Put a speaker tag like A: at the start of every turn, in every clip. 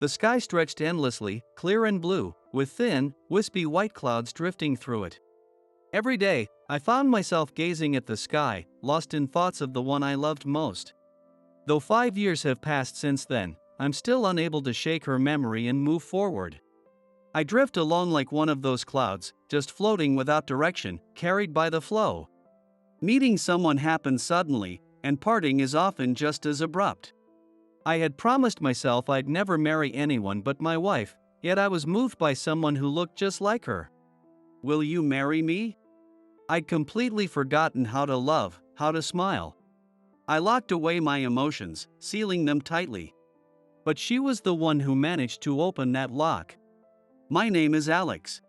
A: The sky stretched endlessly, clear and blue, with thin, wispy white clouds drifting through it. Every day, I found myself gazing at the sky, lost in thoughts of the one I loved most. Though 5 years have passed since then, I'm still unable to shake her memory and move forward. I drift along like one of those clouds, just floating without direction, carried by the flow. Meeting someone happens suddenly, and parting is often just as abrupt. I had promised myself I'd never marry anyone but my wife, yet I was moved by someone who looked just like her. Will you marry me? I'd completely forgotten how to love, how to smile. I locked away my emotions, sealing them tightly. But she was the one who managed to open that lock. My name is Alex.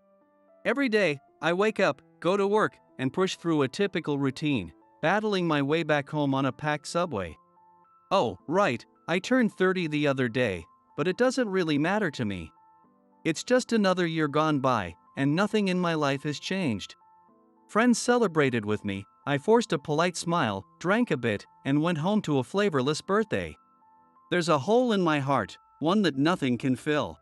A: Every day, I wake up, go to work, and push through a typical routine, battling my way back home on a packed subway. Oh, right, I turned 30 the other day, but it doesn't really matter to me. It's just another year gone by, and nothing in my life has changed. Friends celebrated with me, I forced a polite smile, drank a bit, and went home to a flavorless birthday. There's a hole in my heart, one that nothing can fill.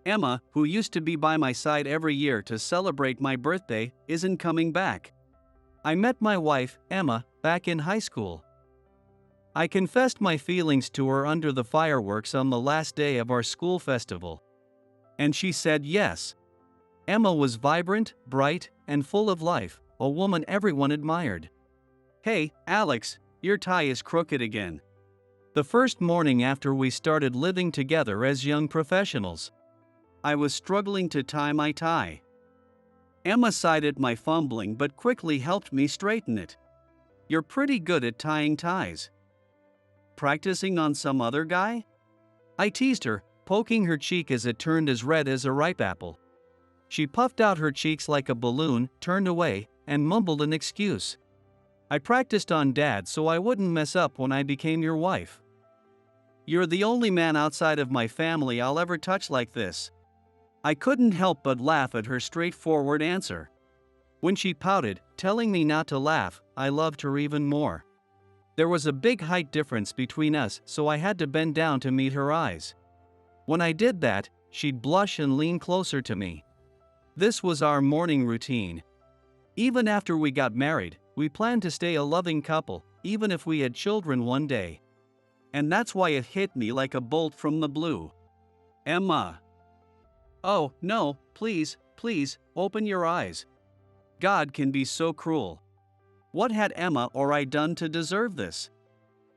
A: Emma, who used to be by my side every year to celebrate my birthday, isn't coming back. I met my wife, Emma, back in high school. I confessed my feelings to her under the fireworks on the last day of our school festival. And she said yes. Emma was vibrant, bright, and full of life, a woman everyone admired. Hey, Alex, your tie is crooked again. The first morning after we started living together as young professionals, I was struggling to tie my tie. Emma sighed at my fumbling but quickly helped me straighten it. You're pretty good at tying ties. Practicing on some other guy? I teased her, poking her cheek as it turned as red as a ripe apple. She puffed out her cheeks like a balloon, turned away, and mumbled an excuse. I practiced on Dad so I wouldn't mess up when I became your wife. You're the only man outside of my family I'll ever touch like this. I couldn't help but laugh at her straightforward answer. When she pouted, telling me not to laugh, I loved her even more. There was a big height difference between us, so I had to bend down to meet her eyes. When I did that, she'd blush and lean closer to me. This was our morning routine. Even after we got married, we planned to stay a loving couple, even if we had children one day. And that's why it hit me like a bolt from the blue. Emma. Oh, no, please, open your eyes. God can be so cruel. What had Emma or I done to deserve this?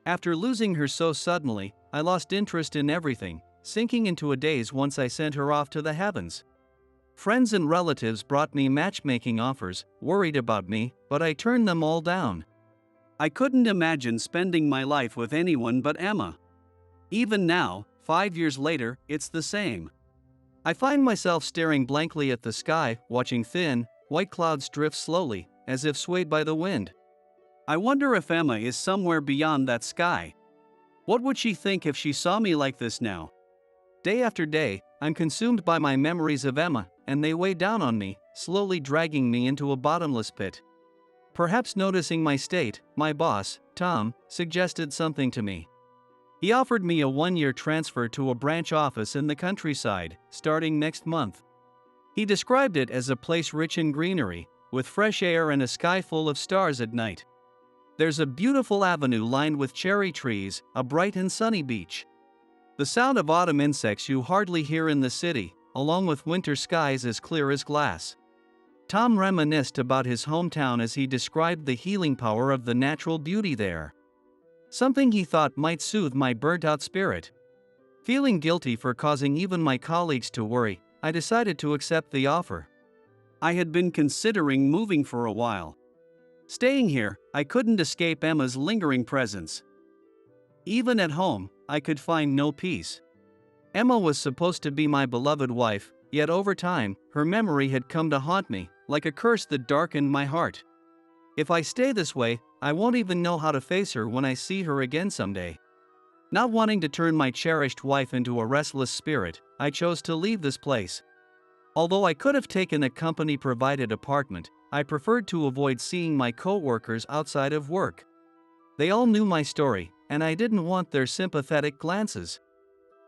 A: After losing her so suddenly, I lost interest in everything, sinking into a daze once I sent her off to the heavens. Friends and relatives brought me matchmaking offers, worried about me, but I turned them all down. I couldn't imagine spending my life with anyone but Emma. Even now, 5 years later, it's the same. I find myself staring blankly at the sky, watching thin, white clouds drift slowly, as if swayed by the wind. I wonder if Emma is somewhere beyond that sky. What would she think if she saw me like this now? Day after day, I'm consumed by my memories of Emma, and they weigh down on me, slowly dragging me into a bottomless pit. Perhaps noticing my state, my boss, Tom, suggested something to me. He offered me a 1-year transfer to a branch office in the countryside, starting next month. He described it as a place rich in greenery, with fresh air and a sky full of stars at night. There's a beautiful avenue lined with cherry trees, a bright and sunny beach. The sound of autumn insects you hardly hear in the city, along with winter skies as clear as glass. Tom reminisced about his hometown as he described the healing power of the natural beauty there. Something he thought might soothe my burnt-out spirit. Feeling guilty for causing even my colleagues to worry, I decided to accept the offer. I had been considering moving for a while. Staying here, I couldn't escape Emma's lingering presence. Even at home, I could find no peace. Emma was supposed to be my beloved wife, yet over time, her memory had come to haunt me, like a curse that darkened my heart. If I stay this way, I won't even know how to face her when I see her again someday. Not wanting to turn my cherished wife into a restless spirit, I chose to leave this place. Although I could have taken a company-provided apartment, I preferred to avoid seeing my co-workers outside of work. They all knew my story, and I didn't want their sympathetic glances.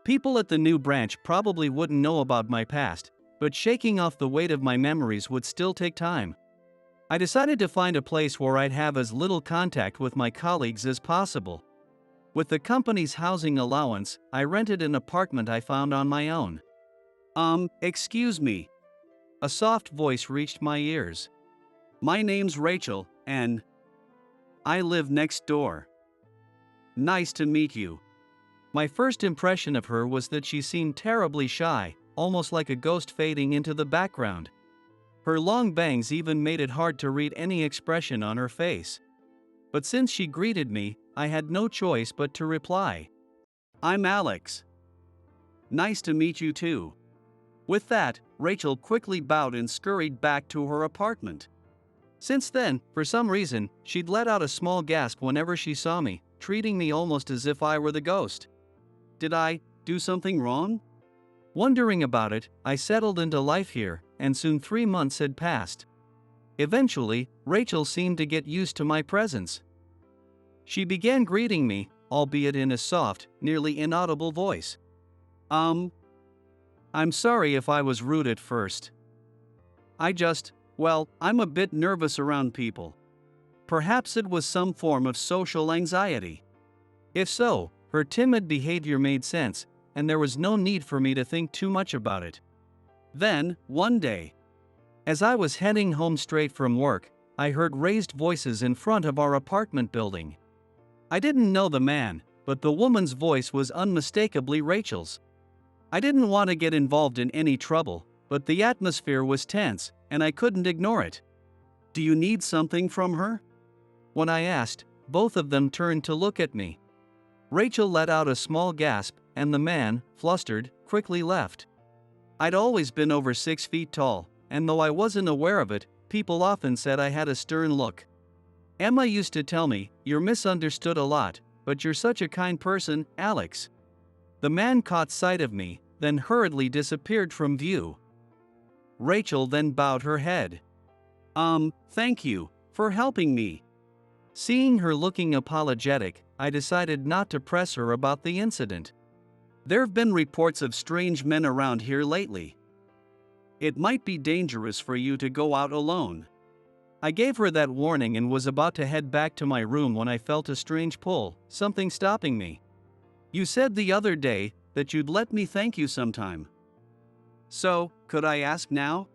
A: People at the new branch probably wouldn't know about my past, but shaking off the weight of my memories would still take time. I decided to find a place where I'd have as little contact with my colleagues as possible. With the company's housing allowance, I rented an apartment I found on my own. Excuse me. A soft voice reached my ears. My name's Rachel, and I live next door. Nice to meet you. My first impression of her was that she seemed terribly shy, almost like a ghost fading into the background. Her long bangs even made it hard to read any expression on her face. But since she greeted me, I had no choice but to reply. I'm Alex. Nice to meet you too. With that, Rachel quickly bowed and scurried back to her apartment. Since then, for some reason, she'd let out a small gasp whenever she saw me, treating me almost as if I were the ghost. Did I do something wrong? Wondering about it, I settled into life here, and soon 3 months had passed. Eventually, Rachel seemed to get used to my presence. She began greeting me, albeit in a soft, nearly inaudible voice. I'm sorry if I was rude at first. I'm a bit nervous around people. Perhaps it was some form of social anxiety. If so, her timid behavior made sense, and there was no need for me to think too much about it. Then, one day, as I was heading home straight from work, I heard raised voices in front of our apartment building. I didn't know the man, but the woman's voice was unmistakably Rachel's. I didn't want to get involved in any trouble, but the atmosphere was tense, and I couldn't ignore it. Do you need something from her? When I asked, both of them turned to look at me. Rachel let out a small gasp, and the man, flustered, quickly left. I'd always been over 6 feet tall, and though I wasn't aware of it, people often said I had a stern look. Emma used to tell me, "You're misunderstood a lot, but you're such a kind person, Alex." The man caught sight of me, then hurriedly disappeared from view. Rachel then bowed her head. Thank you for helping me. Seeing her looking apologetic, I decided not to press her about the incident. There've been reports of strange men around here lately. It might be dangerous for you to go out alone. I gave her that warning and was about to head back to my room when I felt a strange pull, something stopping me. You said the other day that you'd let me thank you sometime. So, could I ask now?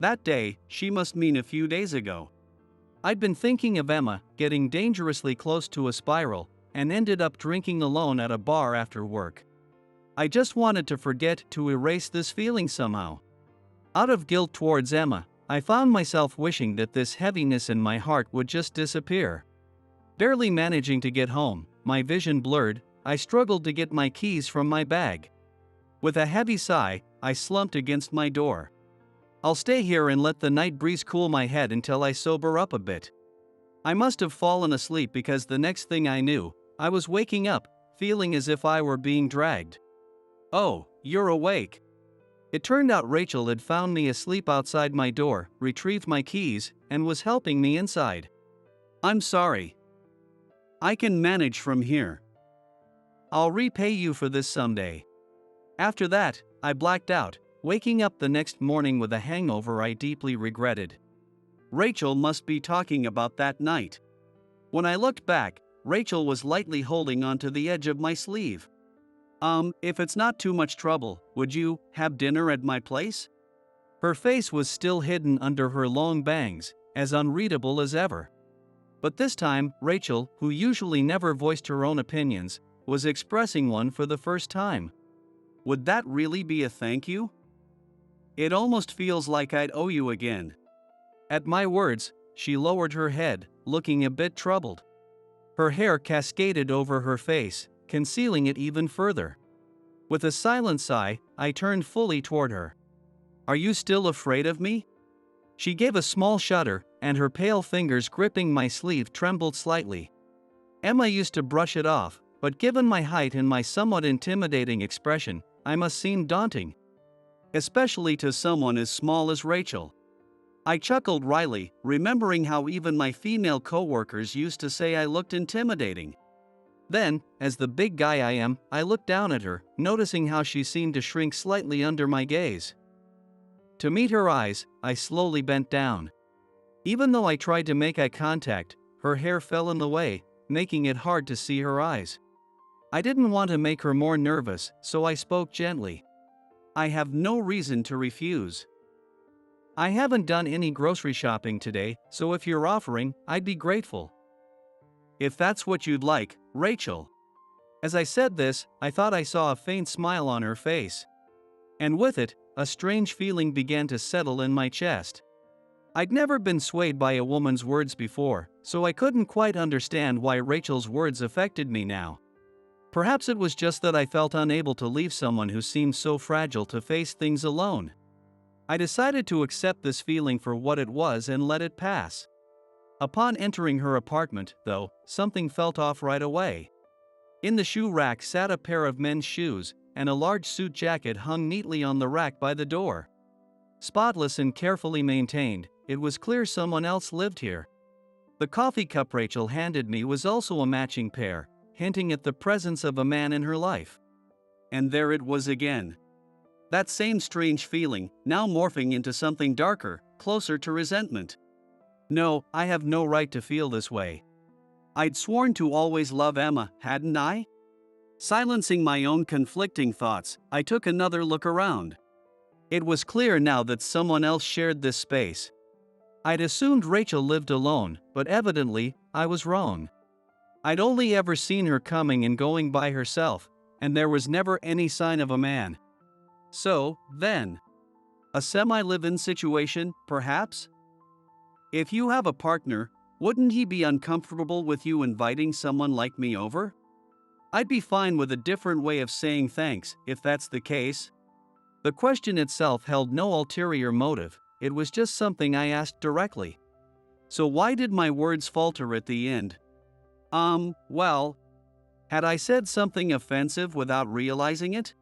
A: That day, she must mean a few days ago. I'd been thinking of Emma, getting dangerously close to a spiral, and ended up drinking alone at a bar after work. I just wanted to forget to erase this feeling somehow. Out of guilt towards Emma, I found myself wishing that this heaviness in my heart would just disappear. Barely managing to get home, my vision blurred, I struggled to get my keys from my bag. With a heavy sigh, I slumped against my door. I'll stay here and let the night breeze cool my head until I sober up a bit. I must have fallen asleep because the next thing I knew, I was waking up, feeling as if I were being dragged. Oh, you're awake. It turned out Rachel had found me asleep outside my door, retrieved my keys, and was helping me inside. I'm sorry. I can manage from here. I'll repay you for this someday. After that, I blacked out, waking up the next morning with a hangover I deeply regretted. Rachel must be talking about that night. When I looked back, Rachel was lightly holding onto the edge of my sleeve. If it's not too much trouble, would you have dinner at my place? Her face was still hidden under her long bangs, as unreadable as ever. But this time, Rachel, who usually never voiced her own opinions, was expressing one for the first time. Would that really be a thank you? It almost feels like I'd owe you again. At my words, she lowered her head, looking a bit troubled. Her hair cascaded over her face, concealing it even further. With a silent sigh, I turned fully toward her. Are you still afraid of me? She gave a small shudder, and her pale fingers gripping my sleeve trembled slightly. Emma used to brush it off, but given my height and my somewhat intimidating expression, I must seem daunting. Especially to someone as small as Rachel. I chuckled wryly, remembering how even my female coworkers used to say I looked intimidating. Then, as the big guy I am, I looked down at her, noticing how she seemed to shrink slightly under my gaze. To meet her eyes, I slowly bent down. Even though I tried to make eye contact, her hair fell in the way, making it hard to see her eyes. I didn't want to make her more nervous, so I spoke gently. I have no reason to refuse. I haven't done any grocery shopping today, so if you're offering, I'd be grateful. If that's what you'd like, Rachel. As I said this, I thought I saw a faint smile on her face. And with it, a strange feeling began to settle in my chest. I'd never been swayed by a woman's words before, so I couldn't quite understand why Rachel's words affected me now. Perhaps it was just that I felt unable to leave someone who seemed so fragile to face things alone. I decided to accept this feeling for what it was and let it pass. Upon entering her apartment, though, something felt off right away. In the shoe rack sat a pair of men's shoes, and a large suit jacket hung neatly on the rack by the door. Spotless and carefully maintained, it was clear someone else lived here. The coffee cup Rachel handed me was also a matching pair, hinting at the presence of a man in her life. And there it was again. That same strange feeling, now morphing into something darker, closer to resentment. No, I have no right to feel this way. I'd sworn to always love Emma, hadn't I? Silencing my own conflicting thoughts, I took another look around. It was clear now that someone else shared this space. I'd assumed Rachel lived alone, but evidently, I was wrong. I'd only ever seen her coming and going by herself, and there was never any sign of a man. So, then, a semi-live-in situation, perhaps? If you have a partner, wouldn't he be uncomfortable with you inviting someone like me over? I'd be fine with a different way of saying thanks, if that's the case. The question itself held no ulterior motive, it was just something I asked directly. So why did my words falter at the end? Well, had I said something offensive without realizing it?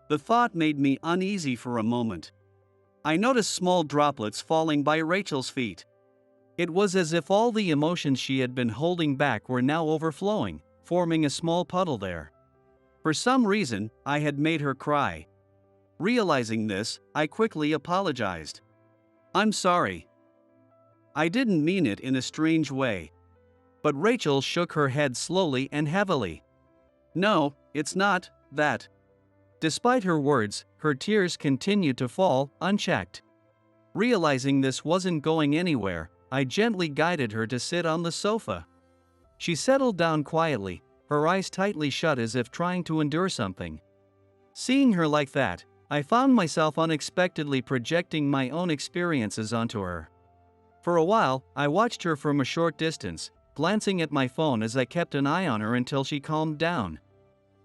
A: The thought made me uneasy for a moment. I noticed small droplets falling by Rachel's feet. It was as if all the emotions she had been holding back were now overflowing, forming a small puddle there. For some reason, I had made her cry. Realizing this, I quickly apologized. I'm sorry. I didn't mean it in a strange way. But Rachel shook her head slowly and heavily. No, it's not that. Despite her words, her tears continued to fall, unchecked. Realizing this wasn't going anywhere, I gently guided her to sit on the sofa. She settled down quietly, her eyes tightly shut as if trying to endure something. Seeing her like that, I found myself unexpectedly projecting my own experiences onto her. For a while, I watched her from a short distance, glancing at my phone as I kept an eye on her until she calmed down.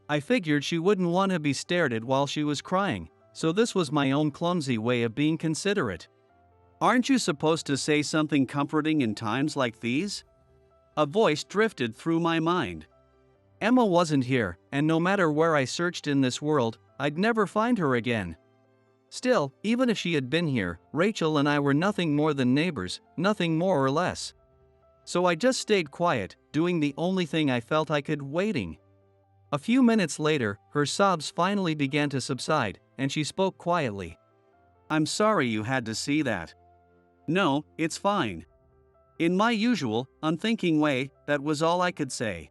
A: I figured she wouldn't want to be stared at while she was crying, so this was my own clumsy way of being considerate. Aren't you supposed to say something comforting in times like these? A voice drifted through my mind. Emma wasn't here, and no matter where I searched in this world, I'd never find her again. Still, even if she had been here, Rachel and I were nothing more than neighbors, nothing more or less. So I just stayed quiet, doing the only thing I felt I could, waiting. A few minutes later, her sobs finally began to subside, and she spoke quietly. I'm sorry you had to see that. No, it's fine. In my usual, unthinking way, that was all I could say.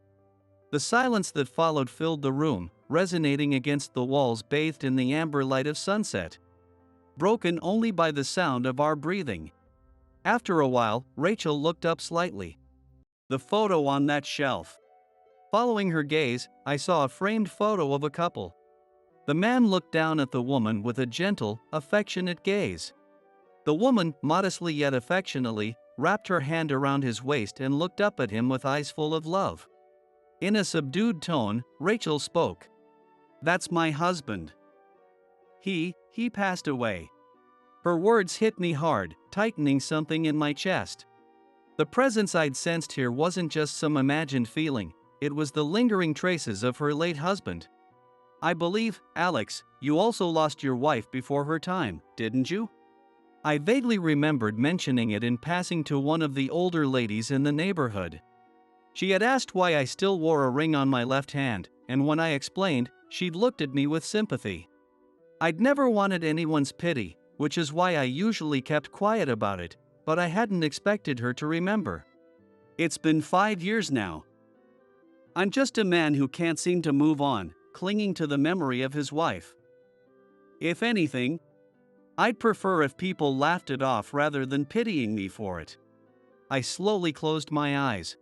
A: The silence that followed filled the room, resonating against the walls bathed in the amber light of sunset. Broken only by the sound of our breathing. After a while, Rachel looked up slightly. The photo on that shelf. Following her gaze, I saw a framed photo of a couple. The man looked down at the woman with a gentle, affectionate gaze. The woman, modestly yet affectionately, wrapped her hand around his waist and looked up at him with eyes full of love. In a subdued tone, Rachel spoke. That's my husband. He passed away. Her words hit me hard, tightening something in my chest. The presence I'd sensed here wasn't just some imagined feeling, it was the lingering traces of her late husband. I believe, Alex, you also lost your wife before her time, didn't you? I vaguely remembered mentioning it in passing to one of the older ladies in the neighborhood. She had asked why I still wore a ring on my left hand, and when I explained, she'd looked at me with sympathy. I'd never wanted anyone's pity, which is why I usually kept quiet about it, but I hadn't expected her to remember. It's been 5 years now. I'm just a man who can't seem to move on, clinging to the memory of his wife. If anything, I'd prefer if people laughed it off rather than pitying me for it. I slowly closed my eyes.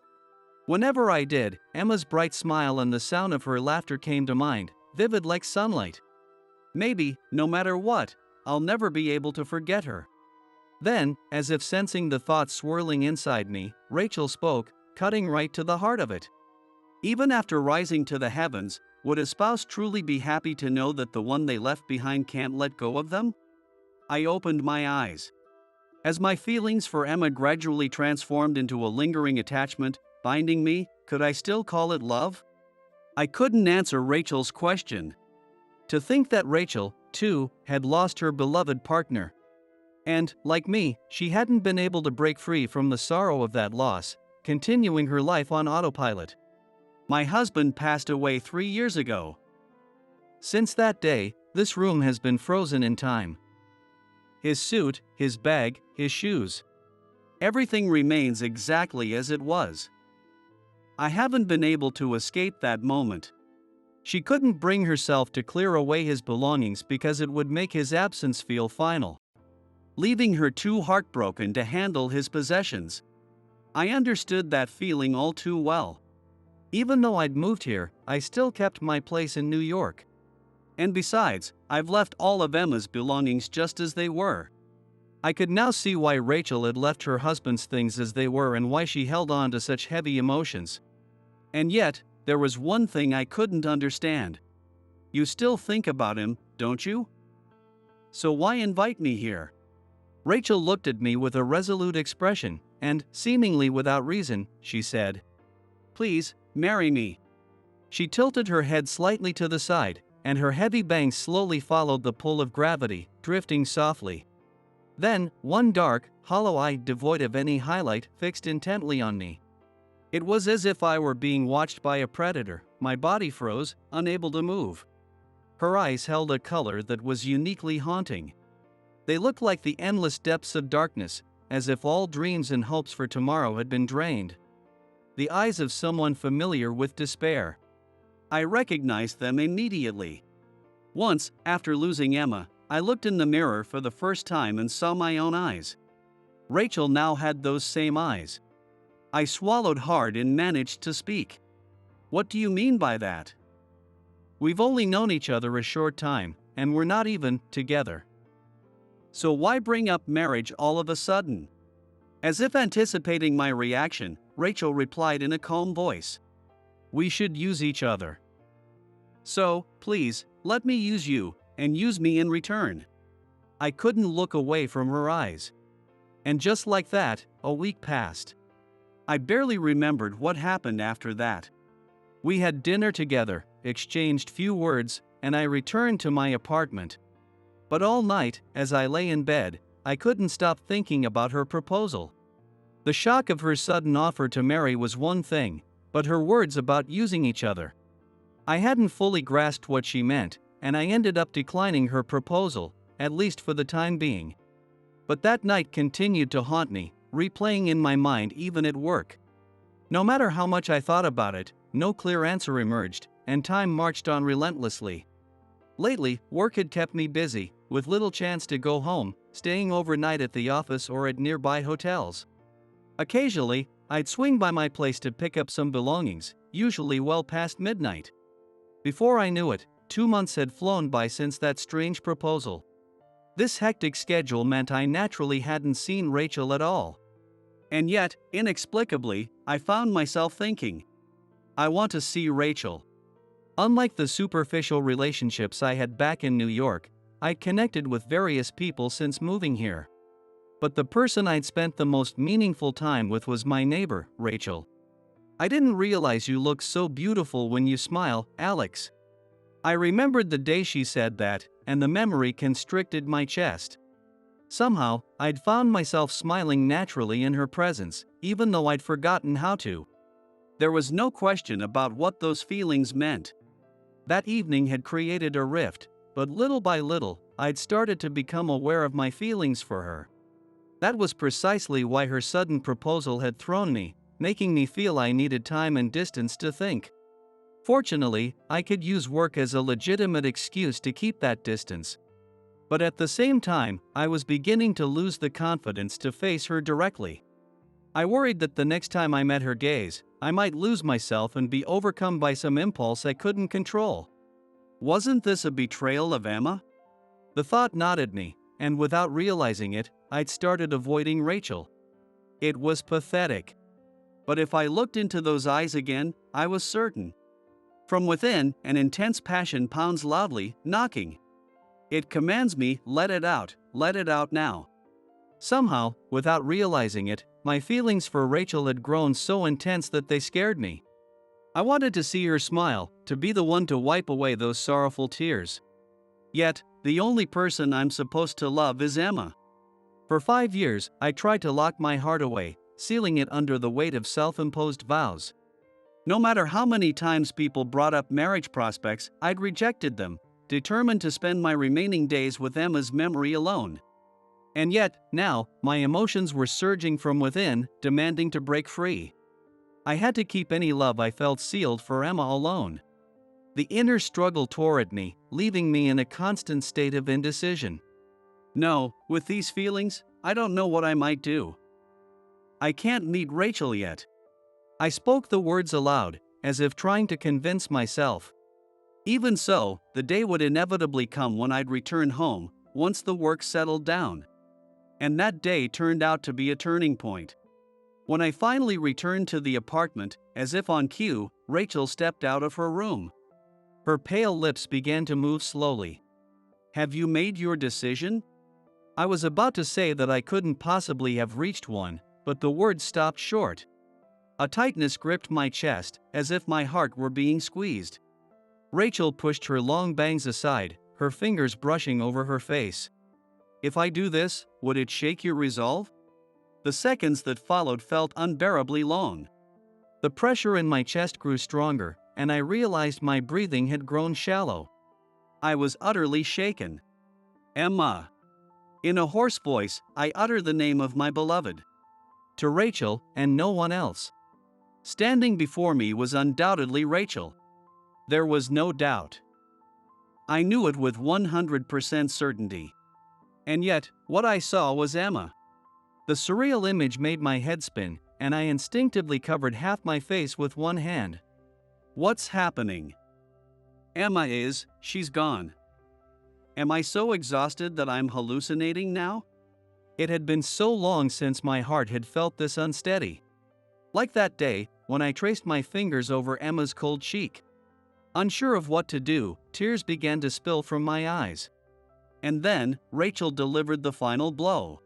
A: Whenever I did, Emma's bright smile and the sound of her laughter came to mind, vivid like sunlight. Maybe, no matter what, I'll never be able to forget her. Then, as if sensing the thoughts swirling inside me, Rachel spoke, cutting right to the heart of it. Even after rising to the heavens, would a spouse truly be happy to know that the one they left behind can't let go of them? I opened my eyes. As my feelings for Emma gradually transformed into a lingering attachment, binding me, could I still call it love? I couldn't answer Rachel's question. To think that Rachel, too, had lost her beloved partner. And, like me, she hadn't been able to break free from the sorrow of that loss, continuing her life on autopilot. My husband passed away 3 years ago. Since that day, this room has been frozen in time. His suit, his bag, his shoes. Everything remains exactly as it was. I haven't been able to escape that moment. She couldn't bring herself to clear away his belongings because it would make his absence feel final, leaving her too heartbroken to handle his possessions. I understood that feeling all too well. Even though I'd moved here, I still kept my place in New York. And besides, I've left all of Emma's belongings just as they were. I could now see why Rachel had left her husband's things as they were and why she held on to such heavy emotions. And yet, there was one thing I couldn't understand. You still think about him, don't you? So why invite me here? Rachel looked at me with a resolute expression, and, seemingly without reason, she said, "Please, marry me." She tilted her head slightly to the side, and her heavy bangs slowly followed the pull of gravity, drifting softly. Then, one dark, hollow eye devoid of any highlight fixed intently on me. It was as if I were being watched by a predator. My body froze, unable to move. Her eyes held a color that was uniquely haunting. They looked like the endless depths of darkness, as if all dreams and hopes for tomorrow had been drained. The eyes of someone familiar with despair. I recognized them immediately. Once, after losing Emma, I looked in the mirror for the first time and saw my own eyes. Rachel now had those same eyes. I swallowed hard and managed to speak. "What do you mean by that? We've only known each other a short time, and we're not even together. So why bring up marriage all of a sudden?" As if anticipating my reaction, Rachel replied in a calm voice. "We should use each other. So, please, let me use you, and use me in return." I couldn't look away from her eyes. And just like that, a week passed. I barely remembered what happened after that. We had dinner together, exchanged few words, and I returned to my apartment. But all night, as I lay in bed, I couldn't stop thinking about her proposal. The shock of her sudden offer to marry was one thing, but her words about using each other. I hadn't fully grasped what she meant, and I ended up declining her proposal, at least for the time being. But that night continued to haunt me, replaying in my mind even at work. No matter how much I thought about it, no clear answer emerged, and time marched on relentlessly. Lately, work had kept me busy, with little chance to go home, staying overnight at the office or at nearby hotels. Occasionally, I'd swing by my place to pick up some belongings, usually well past midnight. Before I knew it, 2 months had flown by since that strange proposal. This hectic schedule meant I naturally hadn't seen Rachel at all. And yet, inexplicably, I found myself thinking, I want to see Rachel. Unlike the superficial relationships I had back in New York, I'd connected with various people since moving here. But the person I'd spent the most meaningful time with was my neighbor, Rachel. "I didn't realize you look so beautiful when you smile, Alex." I remembered the day she said that, and the memory constricted my chest. Somehow, I'd found myself smiling naturally in her presence, even though I'd forgotten how to. There was no question about what those feelings meant. That evening had created a rift, but little by little, I'd started to become aware of my feelings for her. That was precisely why her sudden proposal had thrown me, making me feel I needed time and distance to think. Fortunately, I could use work as a legitimate excuse to keep that distance. But at the same time, I was beginning to lose the confidence to face her directly. I worried that the next time I met her gaze, I might lose myself and be overcome by some impulse I couldn't control. Wasn't this a betrayal of Emma? The thought knotted me, and without realizing it, I'd started avoiding Rachel. It was pathetic. But if I looked into those eyes again, I was certain. From within, an intense passion pounds loudly, knocking. It commands me, let it out now. Somehow, without realizing it, my feelings for Rachel had grown so intense that they scared me. I wanted to see her smile, to be the one to wipe away those sorrowful tears. Yet, the only person I'm supposed to love is Emma. For 5 years, I tried to lock my heart away, sealing it under the weight of self-imposed vows. No matter how many times people brought up marriage prospects, I'd rejected them, determined to spend my remaining days with Emma's memory alone. And yet, now, my emotions were surging from within, demanding to break free. I had to keep any love I felt sealed for Emma alone. The inner struggle tore at me, leaving me in a constant state of indecision. No, with these feelings, I don't know what I might do. I can't meet Rachel yet. I spoke the words aloud, as if trying to convince myself. Even so, the day would inevitably come when I'd return home, once the work settled down. And that day turned out to be a turning point. When I finally returned to the apartment, as if on cue, Rachel stepped out of her room. Her pale lips began to move slowly. "Have you made your decision?" I was about to say that I couldn't possibly have reached one, but the words stopped short. A tightness gripped my chest, as if my heart were being squeezed. Rachel pushed her long bangs aside, her fingers brushing over her face. "If I do this, would it shake your resolve?" The seconds that followed felt unbearably long. The pressure in my chest grew stronger, and I realized my breathing had grown shallow. I was utterly shaken. "Emma." In a hoarse voice, I uttered the name of my beloved. To Rachel, and no one else. Standing before me was undoubtedly Rachel. There was no doubt. I knew it with 100% certainty. And yet, what I saw was Emma. The surreal image made my head spin, and I instinctively covered half my face with one hand. What's happening? She's gone. Am I so exhausted that I'm hallucinating now? It had been so long since my heart had felt this unsteady. Like that day, when I traced my fingers over Emma's cold cheek. Unsure of what to do, tears began to spill from my eyes. And then, Rachel delivered the final blow.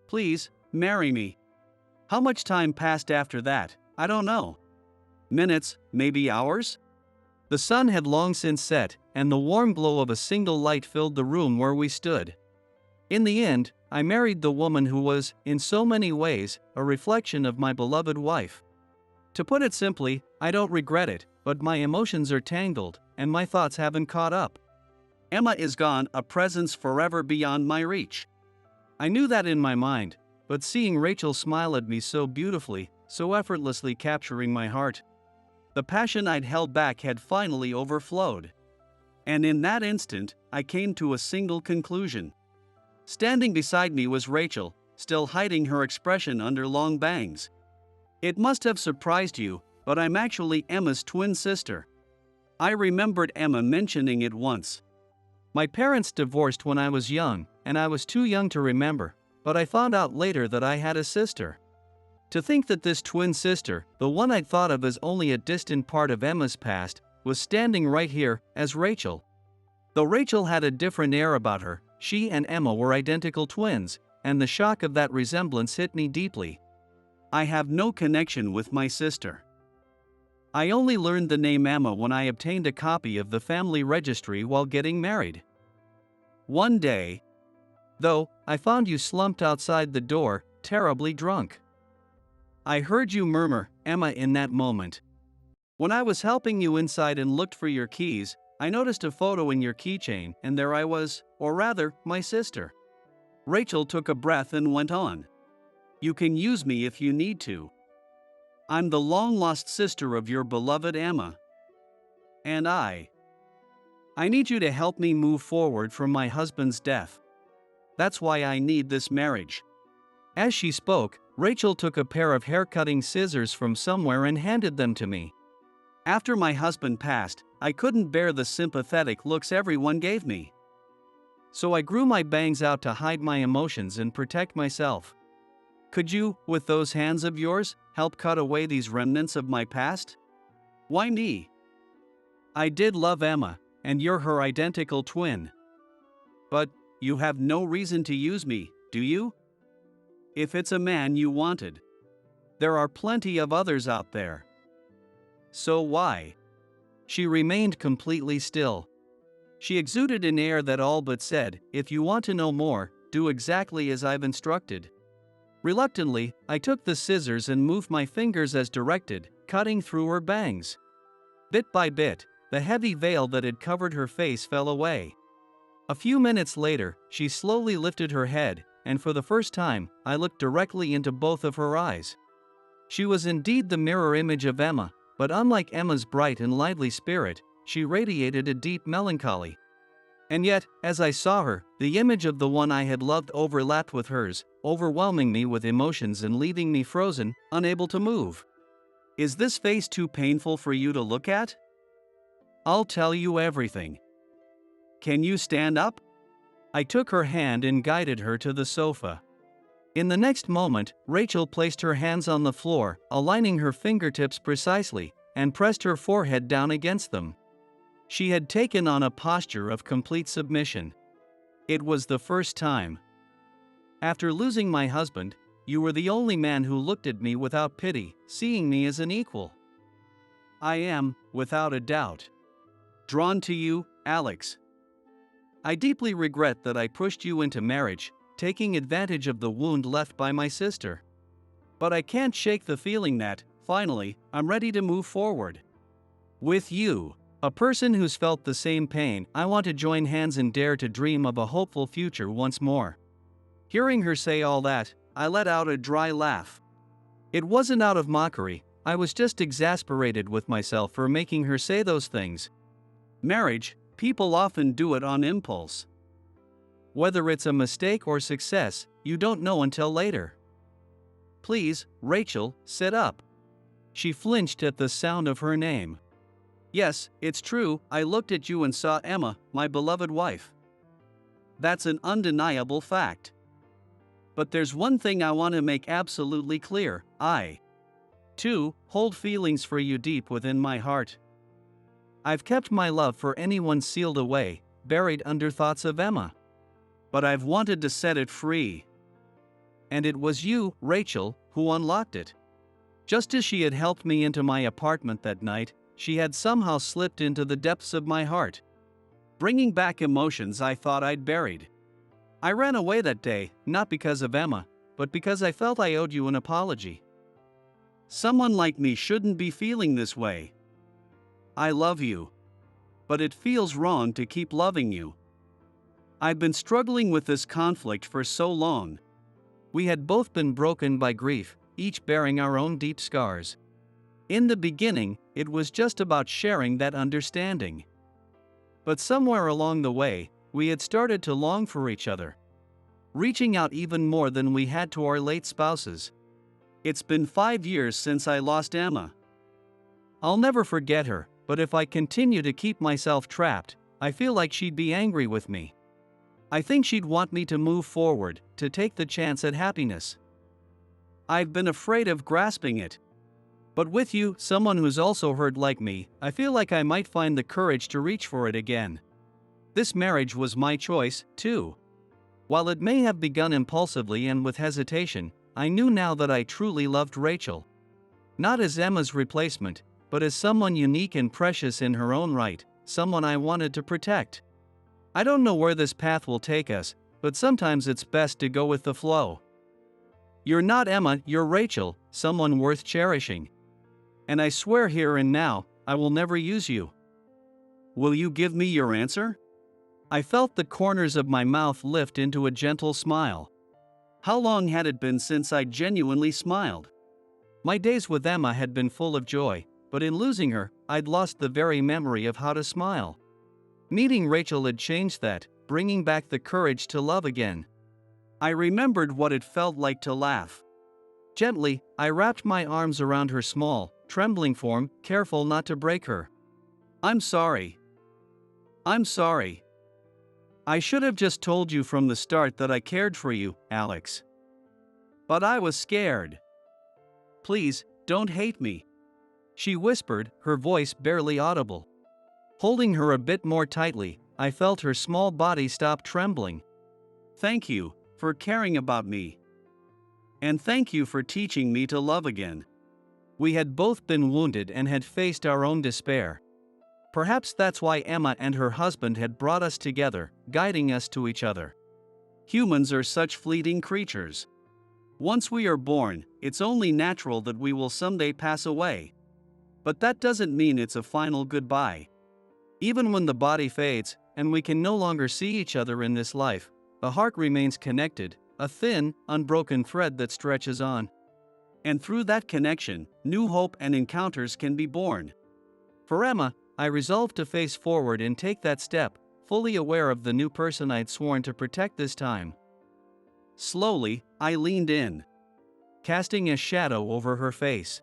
A: "Please, marry me." How much time passed after that, I don't know. Minutes, maybe hours? The sun had long since set, and the warm glow of a single light filled the room where we stood. In the end, I married the woman who was, in so many ways, a reflection of my beloved wife. To put it simply, I don't regret it, but my emotions are tangled, and my thoughts haven't caught up. Emma is gone, a presence forever beyond my reach. I knew that in my mind, but seeing Rachel smile at me so beautifully, so effortlessly capturing my heart, the passion I'd held back had finally overflowed. And in that instant, I came to a single conclusion. Standing beside me was Rachel, still hiding her expression under long bangs. "It must have surprised you, but I'm actually Emma's twin sister." I remembered Emma mentioning it once. My parents divorced when I was young, and I was too young to remember, but I found out later that I had a sister. To think that this twin sister, the one I'd thought of as only a distant part of Emma's past, was standing right here, as Rachel. Though Rachel had a different air about her, she and Emma were identical twins, and the shock of that resemblance hit me deeply. I have no connection with my sister. I only learned the name Emma when I obtained a copy of the family registry while getting married. One day, though, I found you slumped outside the door, terribly drunk. I heard you murmur, "Emma," in that moment, When I was helping you inside and looked for your keys, I noticed a photo in your keychain, and there I was, or rather, my sister. Rachel took a breath and went on. You can use me if you need to. I'm the long-lost sister of your beloved Emma. And I need you to help me move forward from my husband's death. That's why I need this marriage. As she spoke, Rachel took a pair of hair-cutting scissors from somewhere and handed them to me. After my husband passed, I couldn't bear the sympathetic looks everyone gave me. So I grew my bangs out to hide my emotions and protect myself. Could you, with those hands of yours, help cut away these remnants of my past? Why me? I did love Emma, and you're her identical twin. But you have no reason to use me, do you? If it's a man you wanted, there are plenty of others out there. So why? She remained completely still. She exuded an air that all but said, if you want to know more, do exactly as I've instructed. Reluctantly, I took the scissors and moved my fingers as directed, cutting through her bangs. Bit by bit, the heavy veil that had covered her face fell away. A few minutes later, she slowly lifted her head, and for the first time, I looked directly into both of her eyes. She was indeed the mirror image of Emma, but unlike Emma's bright and lively spirit, she radiated a deep melancholy. And yet, as I saw her, the image of the one I had loved overlapped with hers, overwhelming me with emotions and leaving me frozen, unable to move. Is this face too painful for you to look at? I'll tell you everything. Can you stand up? I took her hand and guided her to the sofa. In the next moment, Rachel placed her hands on the floor, aligning her fingertips precisely, and pressed her forehead down against them. She had taken on a posture of complete submission. It was the first time. After losing my husband, you were the only man who looked at me without pity, seeing me as an equal. I am, without a doubt, drawn to you, Alex. I deeply regret that I pushed you into marriage, taking advantage of the wound left by my sister. But I can't shake the feeling that, finally, I'm ready to move forward. With you, a person who's felt the same pain, I want to join hands and dare to dream of a hopeful future once more. Hearing her say all that, I let out a dry laugh. It wasn't out of mockery, I was just exasperated with myself for making her say those things. Marriage, people often do it on impulse. Whether it's a mistake or success, you don't know until later. Please, Rachel, sit up. She flinched at the sound of her name. Yes, it's true, I looked at you and saw Emma, my beloved wife. That's an undeniable fact. But there's one thing I want to make absolutely clear. I, too, hold feelings for you deep within my heart. I've kept my love for anyone sealed away, buried under thoughts of Emma. But I've wanted to set it free. And it was you, Rachel, who unlocked it. Just as she had helped me into my apartment that night, she had somehow slipped into the depths of my heart, bringing back emotions I thought I'd buried. I ran away that day, not because of Emma, but because I felt I owed you an apology. Someone like me shouldn't be feeling this way. I love you. But it feels wrong to keep loving you. I've been struggling with this conflict for so long. We had both been broken by grief, each bearing our own deep scars. In the beginning, it was just about sharing that understanding. But somewhere along the way, we had started to long for each other, reaching out even more than we had to our late spouses. It's been 5 years since I lost Emma. I'll never forget her, but if I continue to keep myself trapped, I feel like she'd be angry with me. I think she'd want me to move forward, to take the chance at happiness. I've been afraid of grasping it. But with you, someone who's also hurt like me, I feel like I might find the courage to reach for it again. This marriage was my choice, too. While it may have begun impulsively and with hesitation, I knew now that I truly loved Rachel. Not as Emma's replacement, but as someone unique and precious in her own right, someone I wanted to protect. I don't know where this path will take us, but sometimes it's best to go with the flow. You're not Emma, you're Rachel, someone worth cherishing. And I swear here and now, I will never use you. Will you give me your answer? I felt the corners of my mouth lift into a gentle smile. How long had it been since I genuinely smiled? My days with Emma had been full of joy, but in losing her, I'd lost the very memory of how to smile. Meeting Rachel had changed that, bringing back the courage to love again. I remembered what it felt like to laugh. Gently, I wrapped my arms around her small, trembling form, careful not to break her. I'm sorry. I'm sorry. I should have just told you from the start that I cared for you, Alex. But I was scared. Please, don't hate me. She whispered, her voice barely audible. Holding her a bit more tightly, I felt her small body stop trembling. Thank you for caring about me. And thank you for teaching me to love again. We had both been wounded and had faced our own despair. Perhaps that's why Emma and her husband had brought us together, guiding us to each other. Humans are such fleeting creatures. Once we are born, it's only natural that we will someday pass away. But that doesn't mean it's a final goodbye. Even when the body fades, and we can no longer see each other in this life, the heart remains connected, a thin, unbroken thread that stretches on. And through that connection, new hope and encounters can be born. For Emma, I resolved to face forward and take that step, fully aware of the new person I'd sworn to protect this time. Slowly, I leaned in, casting a shadow over her face.